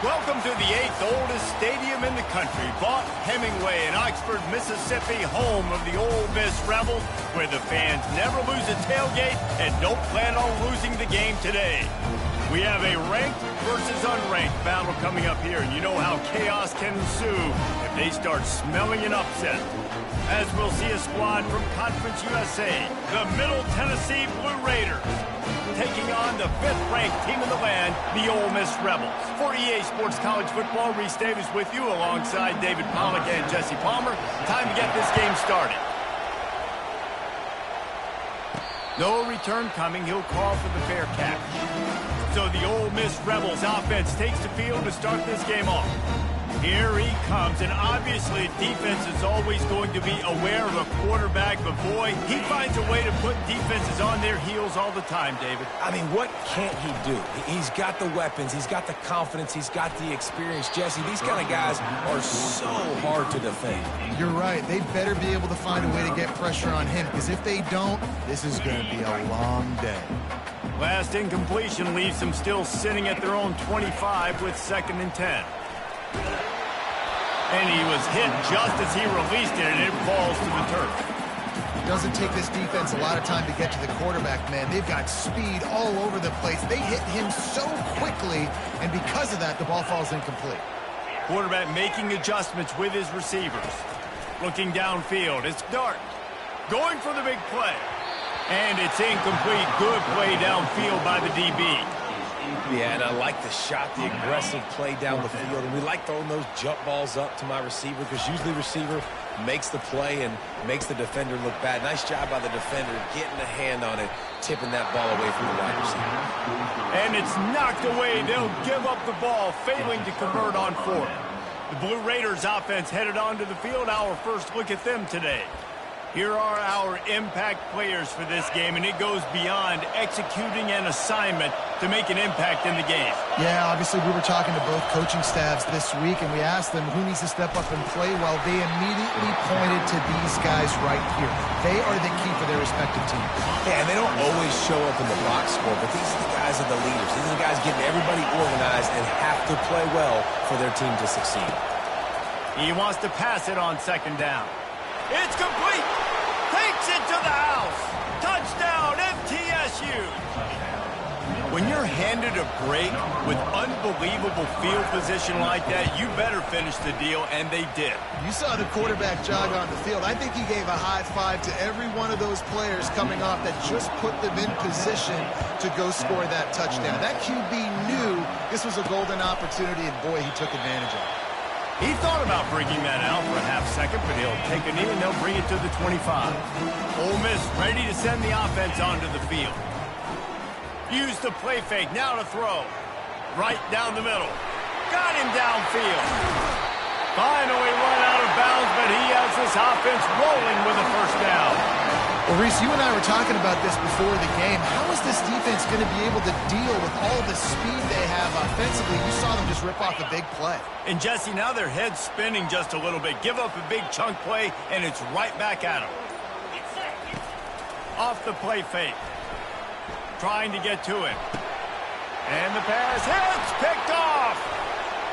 Welcome to the 8th oldest stadium in the country, Vaught Hemingway in Oxford, Mississippi, home of the Ole Miss Rebels, where the fans never lose a tailgate and don't plan on losing the game today. We have a ranked versus unranked battle coming up here, and you know how chaos can ensue if they start smelling an upset. As we'll see a squad from Conference USA, the Middle Tennessee Blue Raiders, taking on the 5th-ranked team in the land, the Ole Miss Rebels. For EA Sports College Football, Reese Davis with you alongside David Pollack and Jesse Palmer. Time to get this game started. No return coming. He'll call for the fair catch. So the Ole Miss Rebels offense takes the field to start this game off. Here he comes, and obviously defense is always going to be aware of a quarterback, but boy, he finds a way to put defenses on their heels all the time, David. I mean, what can't he do? He's got the weapons, he's got the confidence, he's got the experience. Jesse, these kind of guys are so hard to defend. You're right. They better be able to find a way to get pressure on him, because if they don't, this is going to be a long day. Last incompletion leaves them still sitting at their own 25 with 2nd and 10. And he was hit just as he released it, and it falls to the turf. It doesn't take this defense a lot of time to get to the quarterback, man. They've got speed all over the place. They hit him so quickly, and because of that, the ball falls incomplete. Quarterback making adjustments with his receivers. Looking downfield, it's Dart. Going for the big play. And it's incomplete. Good play downfield by the DB. Yeah, and I like the shot, the aggressive play down the field. And we like throwing those jump balls up to my receiver, because usually receiver makes the play and makes the defender look bad. Nice job by the defender getting a hand on it, tipping that ball away from the wide receiver. And it's knocked away. They'll give up the ball, failing to convert on 4th. The Blue Raiders offense headed onto the field. Our first look at them today. Here are our impact players for this game, and it goes beyond executing an assignment to make an impact in the game. Yeah, obviously we were talking to both coaching staffs this week, and we asked them who needs to step up and play well. They immediately pointed to these guys right here. They are the key for their respective teams. Yeah, and they don't always show up in the box score, but these are the guys are the leaders. These are the guys getting everybody organized and have to play well for their team to succeed. He wants to pass it on 2nd down. It's complete. Takes it to the house. Touchdown, MTSU. When you're handed a break with unbelievable field position like that, you better finish the deal, and they did. You saw the quarterback jog on the field. I think he gave a high five to every one of those players coming off that just put them in position to go score that touchdown. That QB knew this was a golden opportunity, and boy, he took advantage of it. He thought about bringing that out for a half-second, but he'll take a knee and they'll bring it to the 25. Ole Miss ready to send the offense onto the field. Use the play fake, now to throw. Right down the middle. Got him downfield. Finally run out of bounds, but he has this offense rolling with a 1st down. Well, Reese, you and I were talking about this before the game. How is this defense going to be able to deal with all the speed they have offensively? You saw them just rip off a big play. And, Jesse, now their head's spinning just a little bit. Give up a big chunk play, and it's right back at them. Off the play fake. Trying to get to him. And the pass hits, picked off.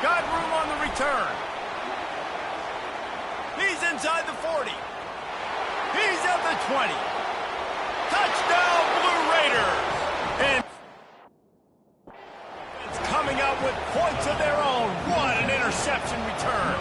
Got room on the return. He's inside the 40. He's at the 20. Touchdown, Blue Raiders. And it's coming out with points of their own. What an interception return.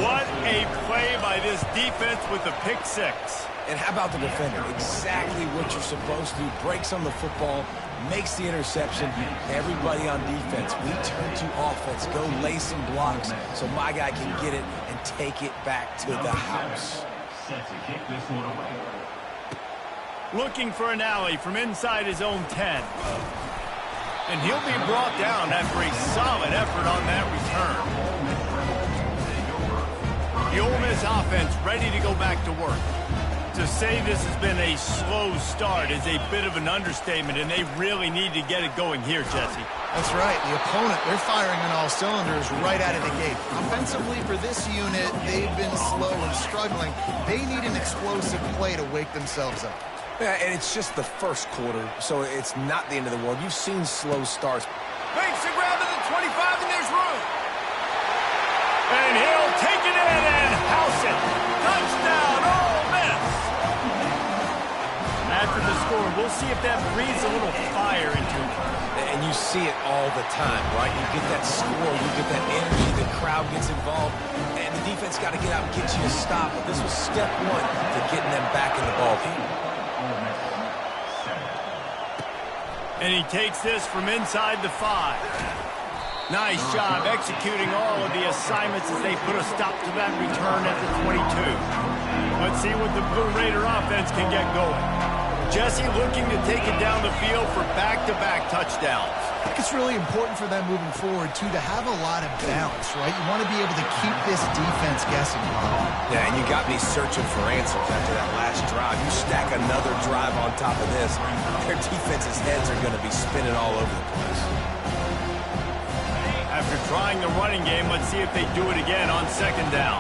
What a play by this defense with the pick 6. And how about the defender? Exactly what you're supposed to do. Breaks on the football, makes the interception. Everybody on defense, we turn to offense. Go lay some blocks so my guy can get it and take it back to the house. Looking for an alley from inside his own 10. And he'll be brought down after a solid effort on that return. The Ole Miss offense ready to go back to work. To say this has been a slow start is a bit of an understatement, and they really need to get it going here, Jesse. That's right. The opponent, they're firing on all cylinders right out of the gate. Offensively, for this unit, they've been slow and struggling. They need an explosive play to wake themselves up. Yeah, and it's just the first quarter, so it's not the end of the world. You've seen slow starts. Makes the grab to the 25, and there's room. And he'll take it in and house it. Touchdown, Ole Miss. After the score, we'll see if that breathes a little fire into him. And you see it all the time, right? You get that score, you get that energy, the crowd gets involved, and the defense got to get out and get you a stop. But this was step one to getting them back in the ball game. And he takes this from inside the 5. Nice job executing all of the assignments as they put a stop to that return at the 22. Let's see what the Blue Raider offense can get going. Jesse looking to take it down the field for back-to-back touchdowns. I think it's really important for them moving forward, too, to have a lot of balance, right? You want to be able to keep this defense guessing. Yeah, and you got me searching for answers after that last drive. You stack another drive on top of this, their defense's heads are going to be spinning all over the place. After trying the running game, let's see if they do it again on second down.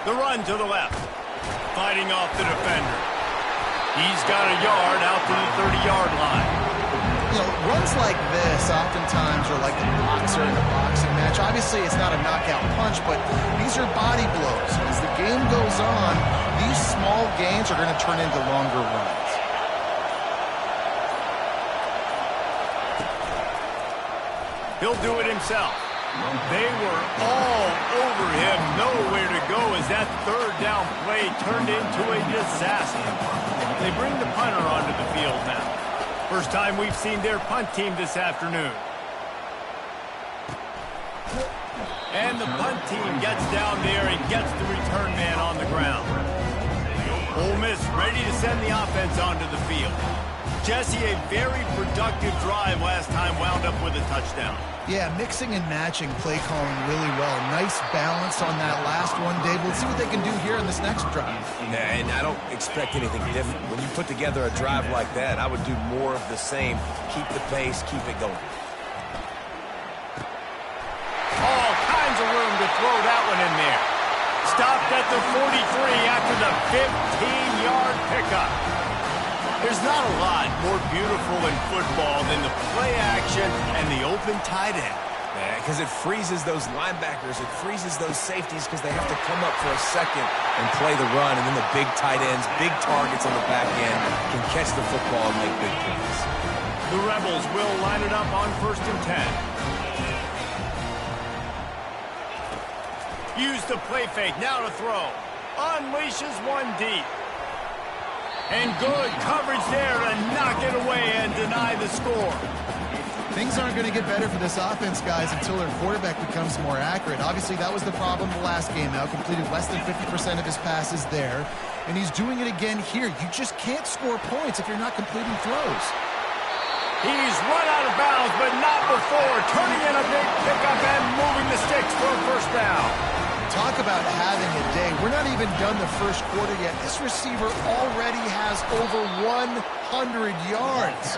The run to the left. Fighting off the defender. He's got a yard out to the 30-yard line. You know, runs like this oftentimes are like a boxer in a boxing match. Obviously, it's not a knockout punch, but these are body blows. As the game goes on, these small gains are going to turn into longer runs. He'll do it himself. They were all over him, nowhere to go as that third down play turned into a disaster. They bring the punter onto the field now. First time we've seen their punt team this afternoon. And the punt team gets down there and gets the return man on the ground. Ole Miss ready to send the offense onto the field. Jesse, a very productive drive last time, wound up with a touchdown. Yeah, mixing and matching play calling really well. Nice balance on that last one, Dave. Let's see what they can do here in this next drive. Yeah, and I don't expect anything different. When you put together a drive like that, I would do more of the same. Keep the pace, keep it going. All kinds of room to throw that one in there. Stopped at the 43 after the 15-yard pickup. There's not a lot more beautiful in football than the play action and the open tight end. Yeah, because it freezes those linebackers, it freezes those safeties because they have to come up for a second and play the run, and then the big tight ends, big targets on the back end can catch the football and make big plays. The Rebels will line it up on 1st and 10. Use the play fake, now to throw. Unleashes one deep. And good coverage there to knock it away and deny the score. Things aren't going to get better for this offense, guys, until their quarterback becomes more accurate. Obviously, that was the problem the last game out. Completed less than 50% of his passes there. And he's doing it again here. You just can't score points if you're not completing throws. He's run out of bounds, but not before. Turning in a big pickup and moving the sticks for a first down. Talk about having a day. We're not even done the first quarter yet. This receiver already has over 100 yards.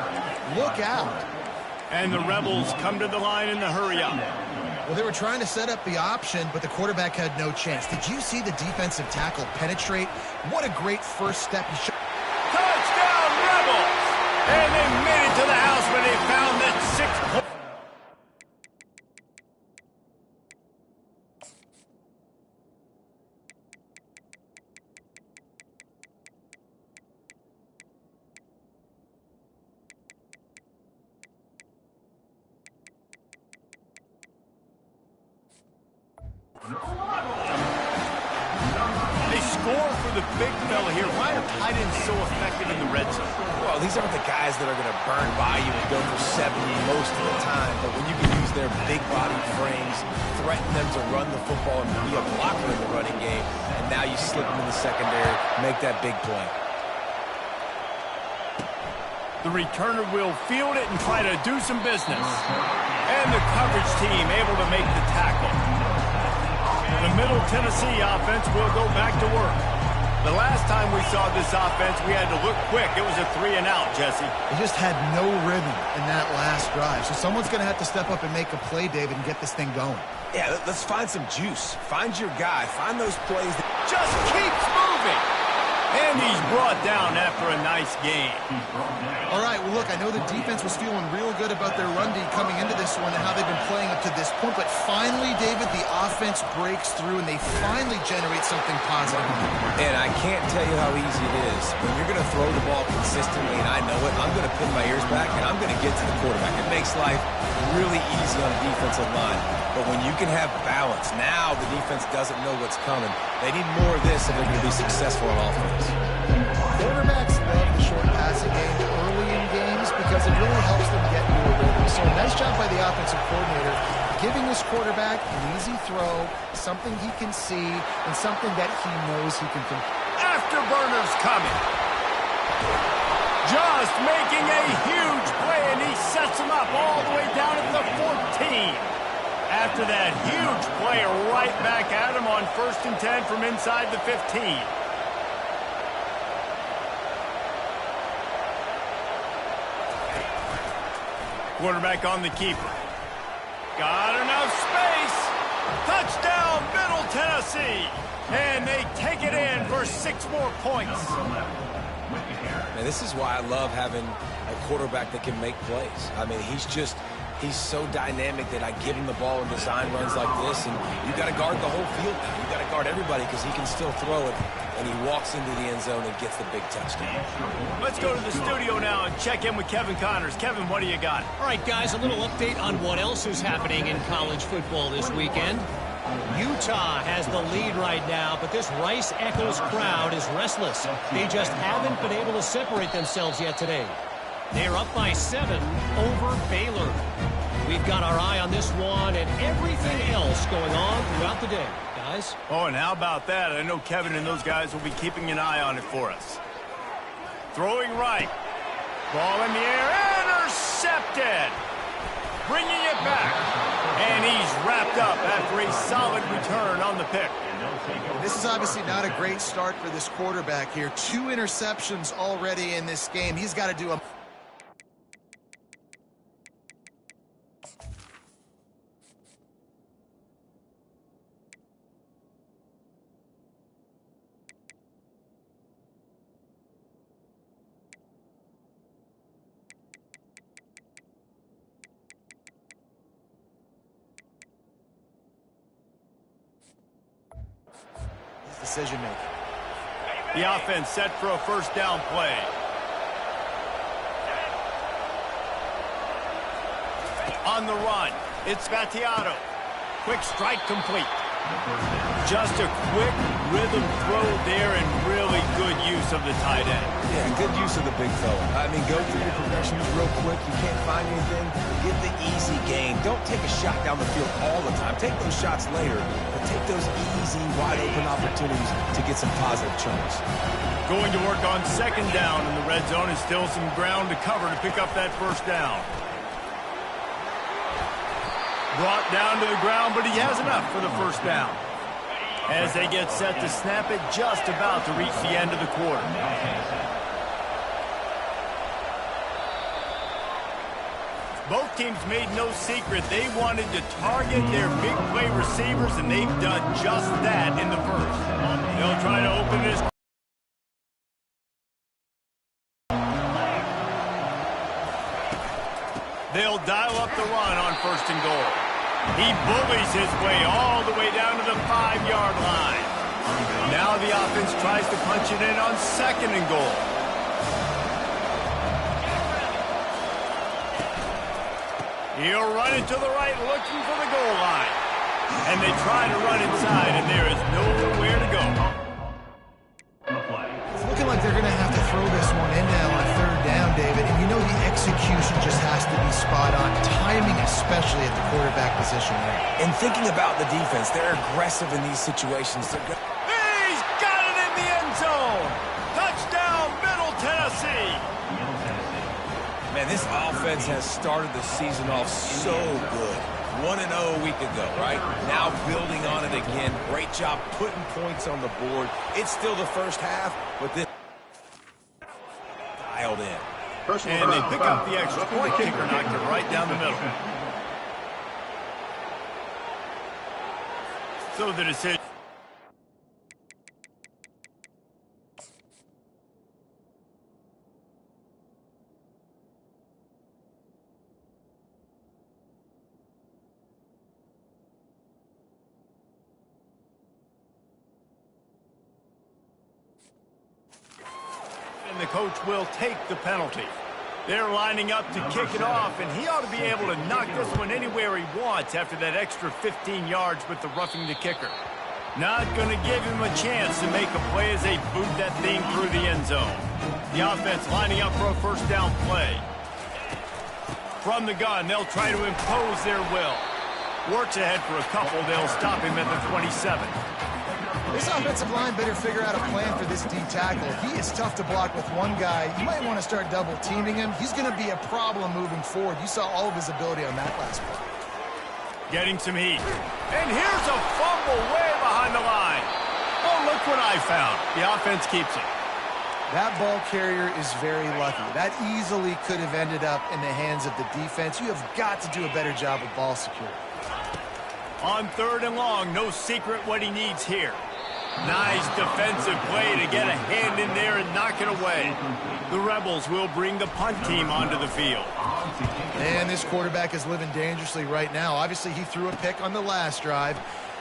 Look out. And the Rebels come to the line in the hurry-up. Well, they were trying to set up the option, but the quarterback had no chance. Did you see the defensive tackle penetrate? What a great first step. Touchdown, Rebels! And they made it to the house when they found that 6 point. They score for the big fella here. Why are tight ends so effective in the red zone? Well, these aren't the guys that are going to burn by you and go for 70 most of the time, but when you can use their big body frames, threaten them to run the football and be a blocker in the running game, and now you slip them in the secondary, make that big play. The returner will field it and try to do some business. And the coverage team able to make the tackle. The Middle Tennessee offense will go back to work. The last time we saw this offense, we had to look quick. It was a 3-and-out, Jesse. They just had no rhythm in that last drive. So someone's going to have to step up and make a play, David, and get this thing going. Yeah, let's find some juice. Find your guy. Find those plays that just keeps moving. And he's brought down after a nice game. All right, well, look, I know the defense was feeling real good about their run D coming into this one and how they've been playing up to this point. But finally, David, the offense breaks through and they finally generate something positive. And I can't tell you how easy it is. When you're going to throw the ball consistently, and I know it, I'm going to pin my ears back and I'm going to get to the quarterback. It makes life really easy on the defensive line. But when you can have balance, now the defense doesn't know what's coming. They need more of this if they're going to be successful on offense. Quarterbacks love the short passing game early in games because it really helps them get into a rhythm. So nice job by the offensive coordinator giving this quarterback an easy throw, something he can see, and something that he knows he can complete. Afterburners coming. Just making a huge play, and he sets him up all the way down at the 14. After that huge play, right back at him on 1st and 10 from inside the 15. Quarterback on the keeper. Got enough space. Touchdown, Middle Tennessee. And they take it in for 6 more points. Man, this is why I love having a quarterback that can make plays. I mean, he's so dynamic that I give him the ball and design runs like this, and you got to guard the whole field now. You got to guard everybody because he can still throw it, and he walks into the end zone and gets the big touchdown. Let's go to the studio now and check in with Kevin Connors. Kevin, what do you got? All right, guys, a little update on what else is happening in college football this weekend. Utah has the lead right now, but this Rice-Eccles crowd is restless. They just haven't been able to separate themselves yet today. They're up by 7 over Baylor. We've got our eye on this one and everything else going on throughout the day, guys. Oh, and how about that? I know Kevin and those guys will be keeping an eye on it for us. Throwing right. Ball in the air. Intercepted. Bringing it back. And he's wrapped up after a solid return on the pick. This is obviously not a great start for this quarterback here. 2 interceptions already in this game. He's got to do a... decision making. The offense set for a 1st down play. On the run, it's Vattiato. Quick strike complete. Just a quick rhythm throw there and really good use of the tight end. Yeah, good use of the big fella. I mean, go through your progressions real quick. You can't find anything. Get the easy gain. Don't take a shot down the field all the time. Take those shots later, but take those easy, wide-open opportunities to get some positive chunks. Going to work on 2nd down in the red zone and still some ground to cover to pick up that 1st down. Brought down to the ground, but he has enough for the 1st down. As they get set to snap it, just about to reach the end of the quarter. Both teams made no secret they wanted to target their big play receivers, and they've done just that in the 1st. They'll try to open this. They'll dial up the run on 1st and goal. He bullies his way all the way down to the 5-yard line. Now the offense tries to punch it in on 2nd and goal. He'll run it to the right, looking for the goal line. And they try to run inside, and there is nowhere to go. It's looking like they're going to have to throw this one in now on third down, David. And you know the execution just has to be spot on. Timing, especially at the quarterback position there. And thinking about the defense, they're aggressive in these situations. He's got it in the end zone. Touchdown, Middle Tennessee. Man, this offense has started the season off so good. 1-0 a week ago, right? Now building on it again. Great job putting points on the board. It's still the first half, but this dialed in. And they pick up the extra point. Kicker knocked it right down the middle. So the decision. And the coach will take the penalty. They're lining up to kick it off, and he ought to be able to knock this one anywhere he wants after that extra 15 yards with the roughing the kicker. Not going to give him a chance to make a play as they boot that thing through the end zone. The offense lining up for a first down play. From the gun, they'll try to impose their will. Works ahead for a couple. They'll stop him at the 27. This offensive line better figure out a plan for this D tackle. He is tough to block with one guy. You might want to start double teaming him. He's going to be a problem moving forward. You saw all of his ability on that last play. Getting some heat. And here's a fumble way behind the line. Oh, look what I found. The offense keeps it. That ball carrier is very lucky. That easily could have ended up in the hands of the defense. You have got to do a better job of ball security. On third and long, no secret what he needs here. Nice defensive play to get a hand in there and knock it away. The Rebels will bring the punt team onto the field. And this quarterback is living dangerously right now. Obviously, he threw a pick on the last drive.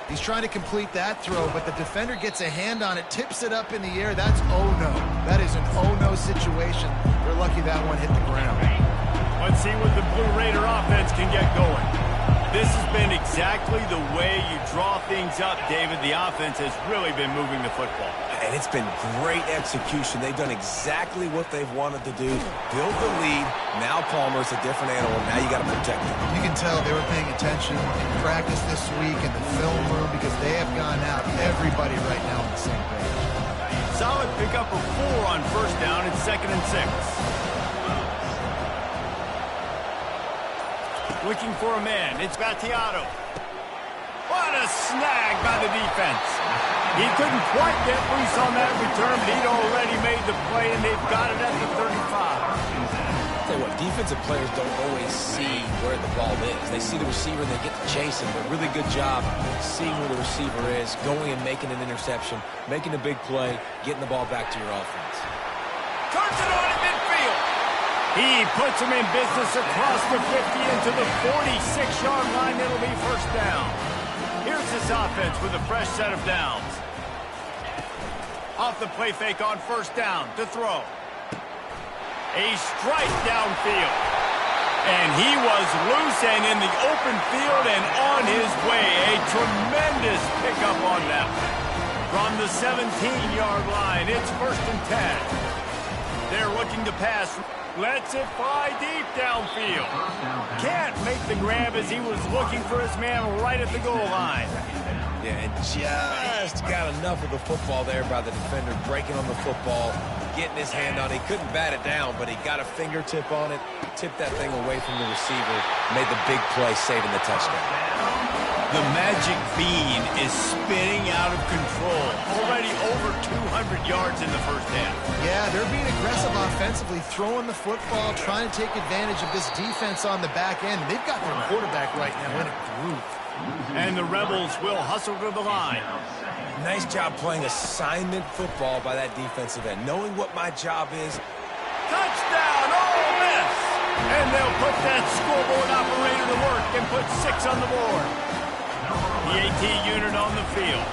He's trying to complete that throw, but the defender gets a hand on it, tips it up in the air. That's oh-no. That is an oh-no situation. We're lucky that one hit the ground. Let's see what the Blue Raider offense can get going. This has been exactly the way you draw things up, David. The offense has really been moving the football. And it's been great execution. They've done exactly what they've wanted to do. Build the lead. Now Palmer's a different animal. Now you got to protect him. You can tell they were paying attention in practice this week in the film room because they have gone out. Everybody right now on the same page. Solid pickup of 4 on first down and 2nd and 6. Looking for a man. It's Battiato. What a snag by the defense. He couldn't quite get loose on that return, but he'd already made the play, and they've got it at the 35. Tell you what, defensive players don't always see where the ball is. They see the receiver, and they get to chase him. But really good job seeing where the receiver is, going and making an interception, making a big play, getting the ball back to your offense. Turns it on at midfield. He puts him in business across the 50 into the 46-yard line. It'll be first down. Here's this offense with a fresh set of downs. Off the play fake on first down to throw. A strike downfield. And he was loose and in the open field and on his way. A tremendous pickup on that one. From the 17-yard line, it's 1st and 10. They're looking to pass. Lets it fly deep downfield. Can't make the grab as he was looking for his man right at the goal line. Yeah, and just got enough of the football there by the defender, breaking on the football, getting his hand on it. He couldn't bat it down, but he got a fingertip on it, tipped that thing away from the receiver, made the big play, saving the touchdown. The magic bean is spinning out of control. Already over 200 yards in the first half. Yeah, they're being aggressive offensively, throwing the football, trying to take advantage of this defense on the back end. And they've got their quarterback right now in a groove. And the Rebels will hustle to the line. Nice job playing assignment football by that defensive end, knowing what my job is. Touchdown, Ole Miss! And they'll put that scoreboard operator to work and put 6 on the board. PAT unit on the field.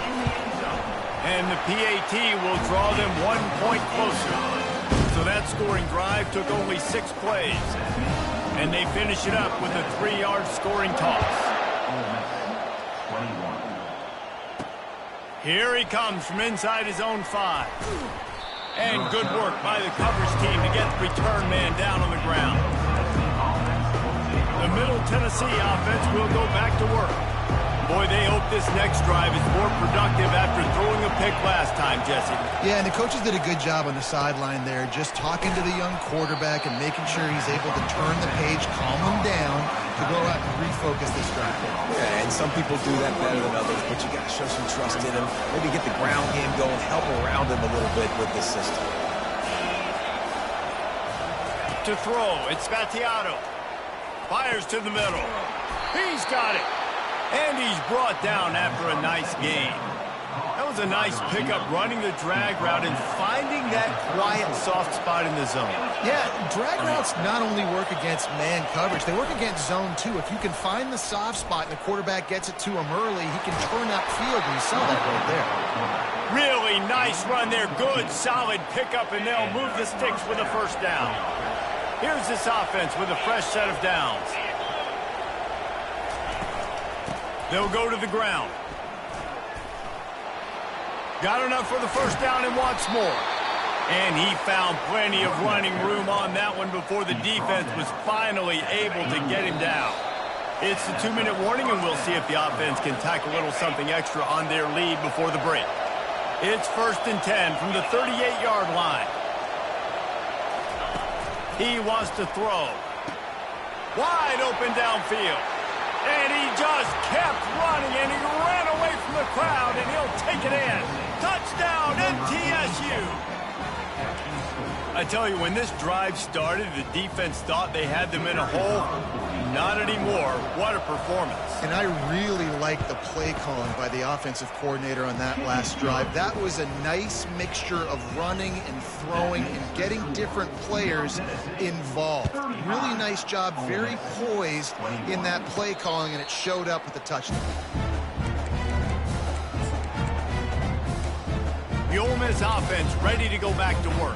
And the PAT will draw them 1 point closer. So that scoring drive took only 6 plays. And they finish it up with a 3-yard scoring toss. Here he comes from inside his own 5. And good work by the coverage team to get the return man down on the ground. The Middle Tennessee offense will go back to work. Boy, they hope this next drive is more productive after throwing a pick last time, Jesse. Yeah, and the coaches did a good job on the sideline there, just talking to the young quarterback and making sure he's able to turn the page, calm him down, to go out and refocus this drive. Yeah, and some people do that better than others, but you got to show some trust in him. Maybe get the ground game going, help around him a little bit with this system. To throw, it's Spatiato. Fires to the middle. He's got it. And he's brought down after a nice gain. That was a nice pickup, running the drag route and finding that quiet, soft spot in the zone. Yeah, drag routes not only work against man coverage, they work against zone too. If you can find the soft spot and the quarterback gets it to him early, he can turn that field, and you saw that right there. Really nice run there. Good, solid pickup, and they'll move the sticks with a first down. Here's this offense with a fresh set of downs. They'll go to the ground. Got enough for the first down and wants more. And he found plenty of running room on that one before the defense was finally able to get him down. It's the 2-minute warning, and we'll see if the offense can tack a little something extra on their lead before the break. It's 1st and 10 from the 38-yard line. He wants to throw. Wide open downfield. And he just kept running, and he ran away from the crowd, and he'll take it in. Touchdown, MTSU! I tell you, when this drive started, the defense thought they had them in a hole. Not anymore. What a performance. And I really like the play calling by the offensive coordinator on that last drive. That was a nice mixture of running and throwing and getting different players involved. Really nice job, very poised in that play calling, and it showed up with the touchdown. The Ole Miss offense ready to go back to work.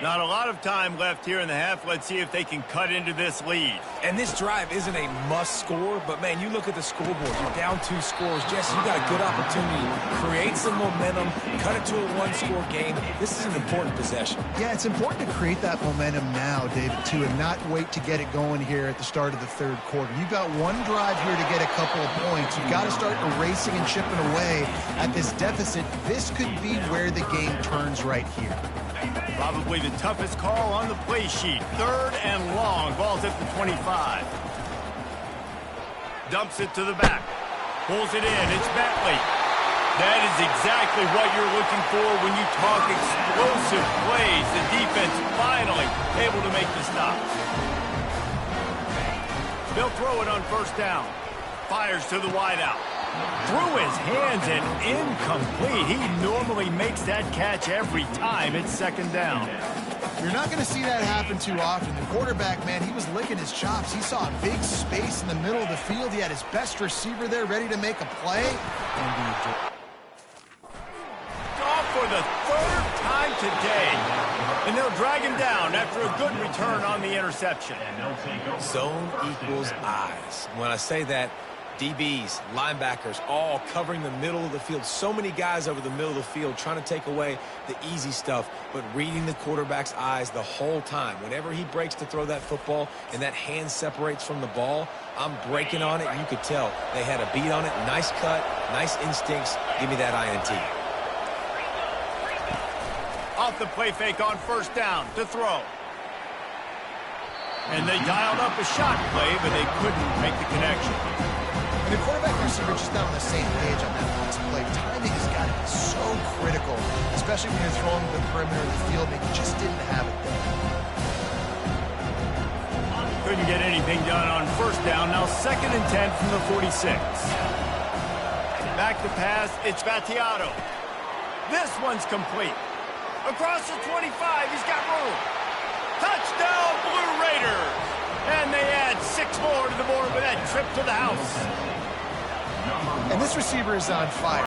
Not a lot of time left here in the half. Let's see if they can cut into this lead. And this drive isn't a must score, but, man, you look at the scoreboard. You're down 2 scores. Jesse, you got a good opportunity to create some momentum, cut it to a 1-score game. This is an important possession. Yeah, it's important to create that momentum now, David, too, and not wait to get it going here at the start of the 3rd quarter. You've got one drive here to get a couple of points. You've got to start erasing and chipping away at this deficit. This could be where the game turns right here. Probably the toughest call on the play sheet. 3rd and long. Ball's at the 25. Dumps it to the back. Pulls it in. It's Bentley. That is exactly what you're looking for when you talk explosive plays. The defense finally able to make the stop. They'll throw it on 1st down. Fires to the wideout. Through his hands and incomplete. He normally makes that catch every time. It's 2nd down. You're not going to see that happen too often. The quarterback, man, he was licking his chops. He saw a big space in the middle of the field. He had his best receiver there ready to make a play. Off for the 3rd time today. And they'll drag him down after a good return on the interception. Zone equals eyes. When I say that, DBs, linebackers, all covering the middle of the field. So many guys over the middle of the field trying to take away the easy stuff, but reading the quarterback's eyes the whole time. Whenever he breaks to throw that football and that hand separates from the ball, I'm breaking on it. You could tell they had a beat on it. Nice cut, nice instincts. Give me that INT. Off the play fake on 1st down to throw. And they dialed up a shot play, but they couldn't make the connection. And the quarterback and receiver just not on the same page on that last play. Timing has got to be so critical, especially when you're throwing the perimeter of the field, and he just didn't have it there. Couldn't get anything done on 1st down. Now 2nd and 10 from the 46. Back to pass, it's Spatiato. This one's complete. Across the 25, he's got room. Touchdown, Blue Raiders! And they add 6 more to the board with that trip to the house. And this receiver is on fire.